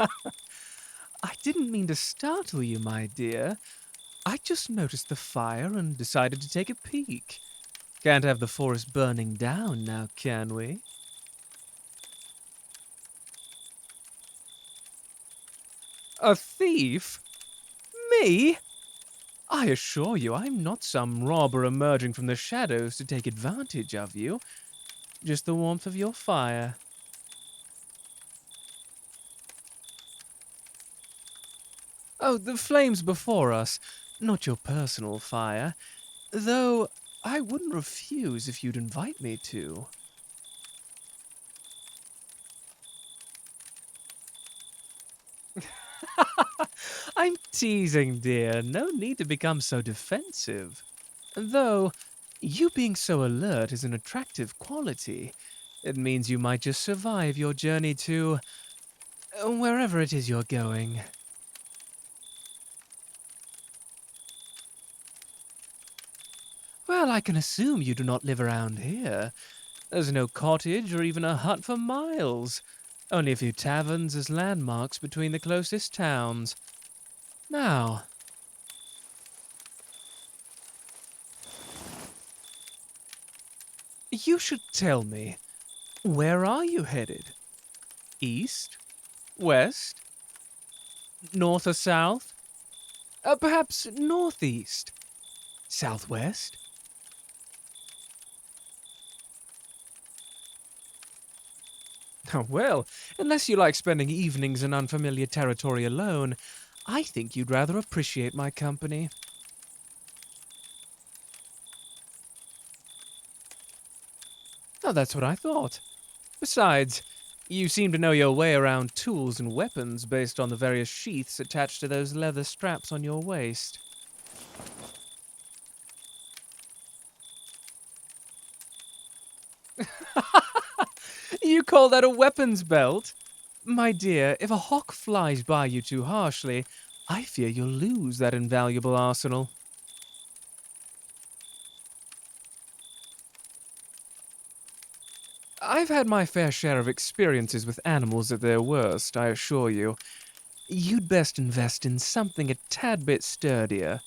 I didn't mean to startle you, my dear. I just noticed the fire and decided to take a peek. Can't have the forest burning down now, can we? A thief? Me? I assure you, I'm not some robber emerging from the shadows to take advantage of you. Just the warmth of your fire. Oh, the flames before us, not your personal fire. Though I wouldn't refuse if you'd invite me to. I'm teasing, dear. No need to become so defensive. Though, you being so alert is an attractive quality. It means you might just survive your journey to wherever it is you're going. Well, I can assume you do not live around here. There's no cottage or even a hut for miles. Only a few taverns as landmarks between the closest towns. Now, you should tell me, where are you headed? East? West? North or south? Perhaps northeast? Southwest? Well, unless you like spending evenings in unfamiliar territory alone, I think you'd rather appreciate my company. Oh, that's what I thought. Besides, you seem to know your way around tools and weapons based on the various sheaths attached to those leather straps on your waist. You call that a weapons belt? My dear, if a hawk flies by you too harshly, I fear you'll lose that invaluable arsenal. I've had my fair share of experiences with animals at their worst, I assure you. You'd best invest in something a tad bit sturdier.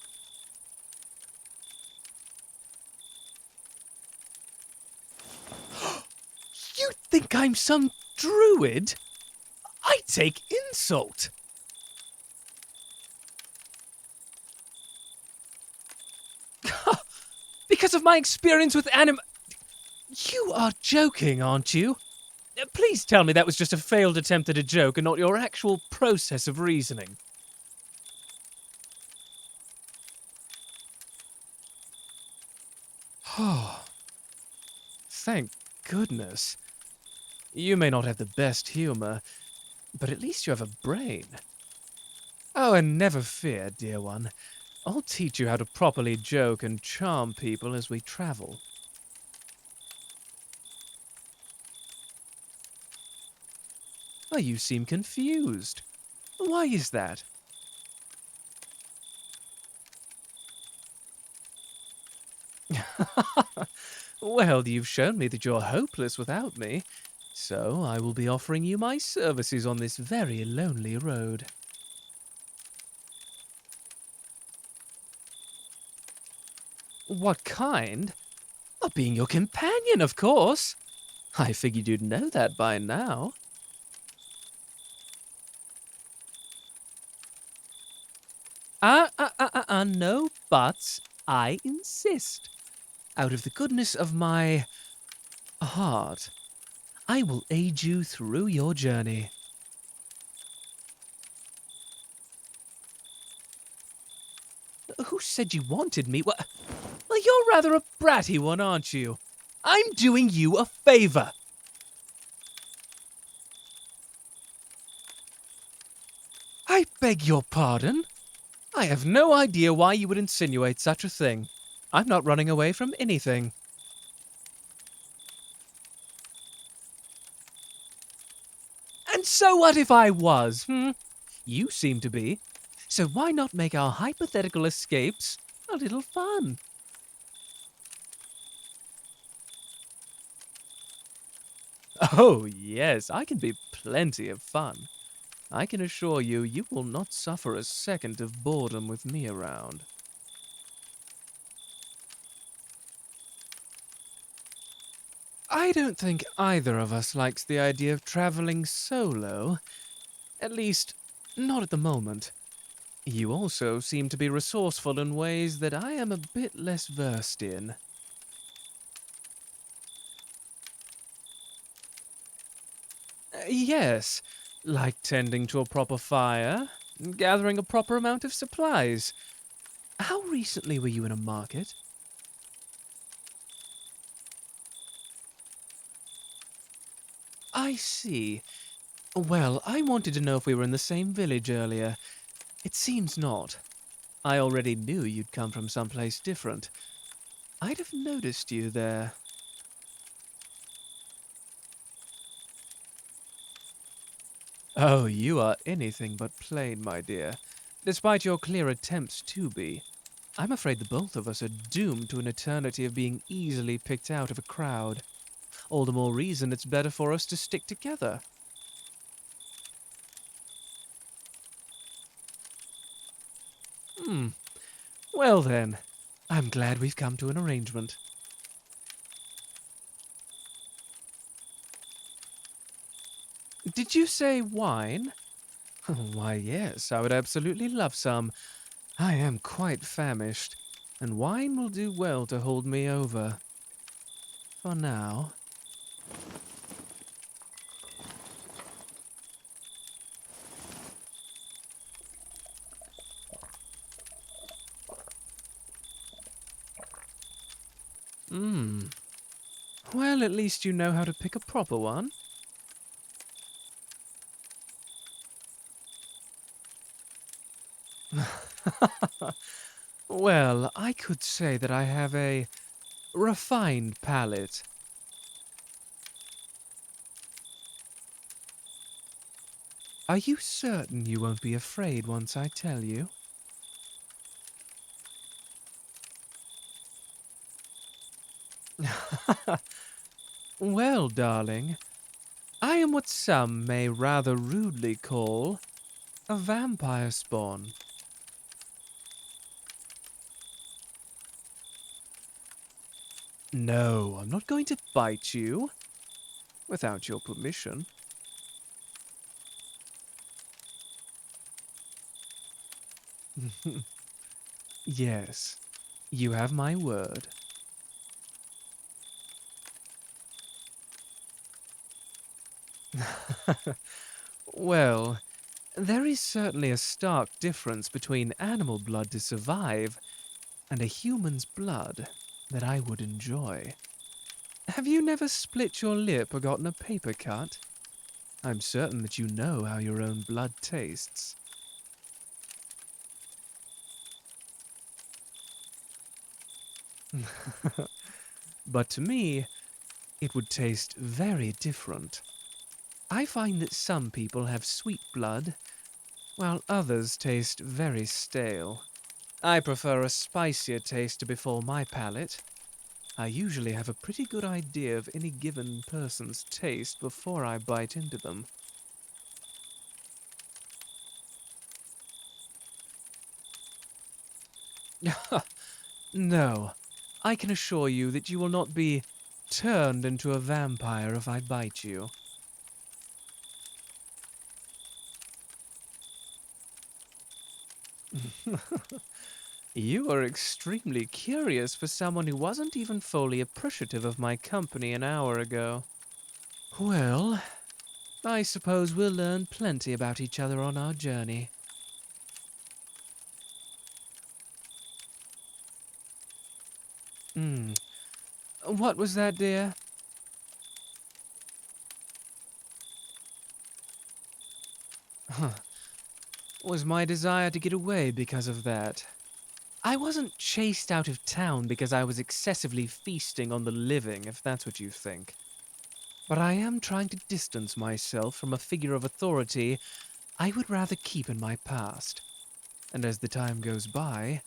You think I'm some druid? I take insult. Because of my experience with You are joking, aren't you? Please tell me that was just a failed attempt at a joke and not your actual process of reasoning. Oh, thank goodness. You may not have the best humor, but at least you have a brain. Oh, and never fear, dear one. I'll teach you how to properly joke and charm people as we travel. Oh, you seem confused. Why is that? Well, you've shown me that you're hopeless without me, so I will be offering you my services on this very lonely road. What kind? Of being your companion, of course. I figured you'd know that by now. No buts. I insist. Out of the goodness of my heart, I will aid you through your journey. Who said you wanted me? Well, you're rather a bratty one, aren't you? I'm doing you a favor. I beg your pardon? I have no idea why you would insinuate such a thing. I'm not running away from anything. And so what if I was, You seem to be. So why not make our hypothetical escapes a little fun? Oh, yes, I can be plenty of fun. I can assure you, you will not suffer a second of boredom with me around. I don't think either of us likes the idea of traveling solo. At least, not at the moment. You also seem to be resourceful in ways that I am a bit less versed in. Yes, like tending to a proper fire, gathering a proper amount of supplies. How recently were you in a market? I see. Well, I wanted to know if we were in the same village earlier. It seems not. I already knew you'd come from someplace different. I'd have noticed you there. Oh, you are anything but plain, my dear. Despite your clear attempts to be. I'm afraid the both of us are doomed to an eternity of being easily picked out of a crowd. All the more reason it's better for us to stick together. Hmm. Well then, I'm glad we've come to an arrangement. Did you say wine? Why, yes, I would absolutely love some. I am quite famished, and wine will do well to hold me over. For now. Hmm. Well, at least you know how to pick a proper one. Well, I could say that I have a refined palate. Are you certain you won't be afraid once I tell you? Well, darling, I am what some may rather rudely call a vampire spawn. No, I'm not going to bite you without your permission. Yes, you have my word. Well, there is certainly a stark difference between animal blood to survive and a human's blood that I would enjoy. Have you never split your lip or gotten a paper cut? I'm certain that you know how your own blood tastes. But to me, it would taste very different. I find that some people have sweet blood, while others taste very stale. I prefer a spicier taste to befall my palate. I usually have a pretty good idea of any given person's taste before I bite into them. No, I can assure you that you will not be turned into a vampire if I bite you. You are extremely curious for someone who wasn't even fully appreciative of my company an hour ago. Well, I suppose we'll learn plenty about each other on our journey. Hmm. What was that, dear? Huh. Was my desire to get away because of that? I wasn't chased out of town because I was excessively feasting on the living, if that's what you think. But I am trying to distance myself from a figure of authority I would rather keep in my past. And as the time goes by,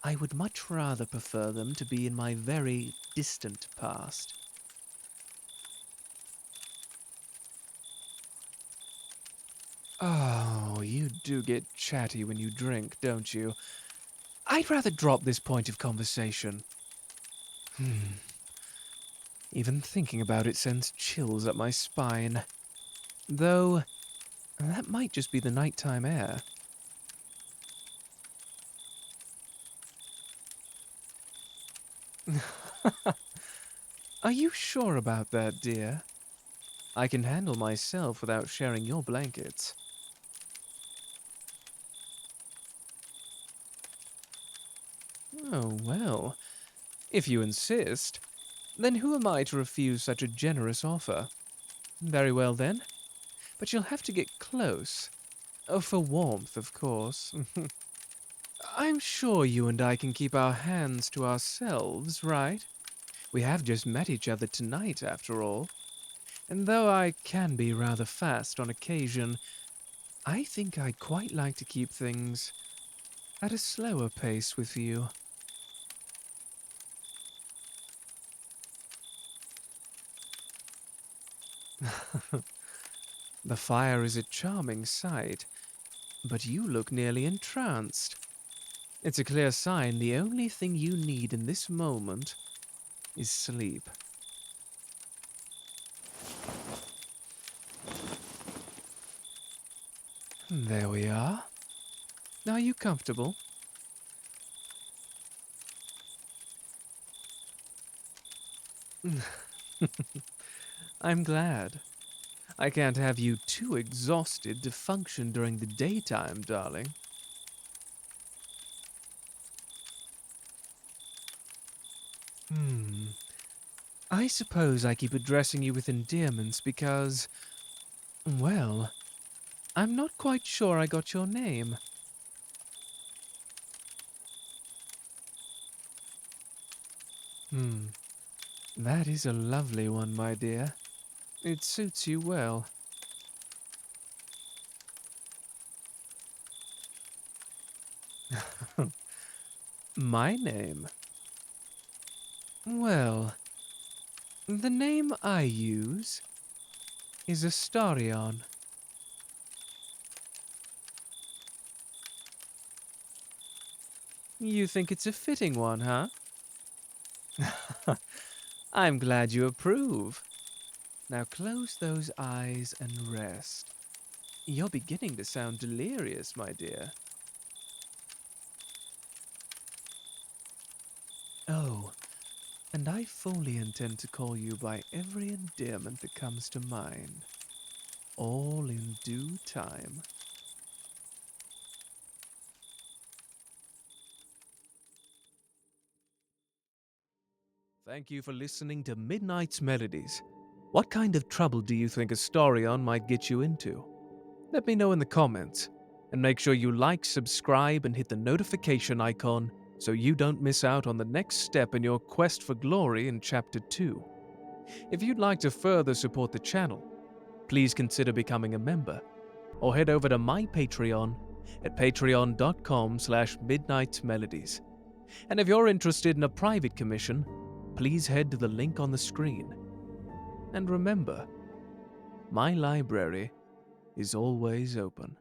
I would much rather prefer them to be in my very distant past. Oh, you do get chatty when you drink, don't you? I'd rather drop this point of conversation. Even thinking about it sends chills up my spine. Though, that might just be the nighttime air. Are you sure about that, dear? I can handle myself without sharing your blankets. Oh, well, if you insist, then who am I to refuse such a generous offer? Very well then, but you'll have to get close. Oh, for warmth, of course. I'm sure you and I can keep our hands to ourselves, right? We have just met each other tonight, after all. And though I can be rather fast on occasion, I think I'd quite like to keep things at a slower pace with you. The fire is a charming sight, but you look nearly entranced. It's a clear sign the only thing you need in this moment is sleep. There we are. Are you comfortable? I'm glad. I can't have you too exhausted to function during the daytime, darling. Hmm. I suppose I keep addressing you with endearments because, well, I'm not quite sure I got your name. Hmm. That is a lovely one, my dear. It suits you well. My name? Well, the name I use is Astarion. You think it's a fitting one, huh? I'm glad you approve. Now close those eyes and rest. You're beginning to sound delirious, my dear. Oh, and I fully intend to call you by every endearment that comes to mind. All in due time. Thank you for listening to Midnight's Melodies. What kind of trouble do you think Astarion might get you into? Let me know in the comments. And make sure you like, subscribe, and hit the notification icon so you don't miss out on the next step in your quest for glory in Chapter 2. If you'd like to further support the channel, please consider becoming a member or head over to my Patreon at patreon.com/midnightmelodies. And if you're interested in a private commission, please head to the link on the screen. And remember, my library is always open.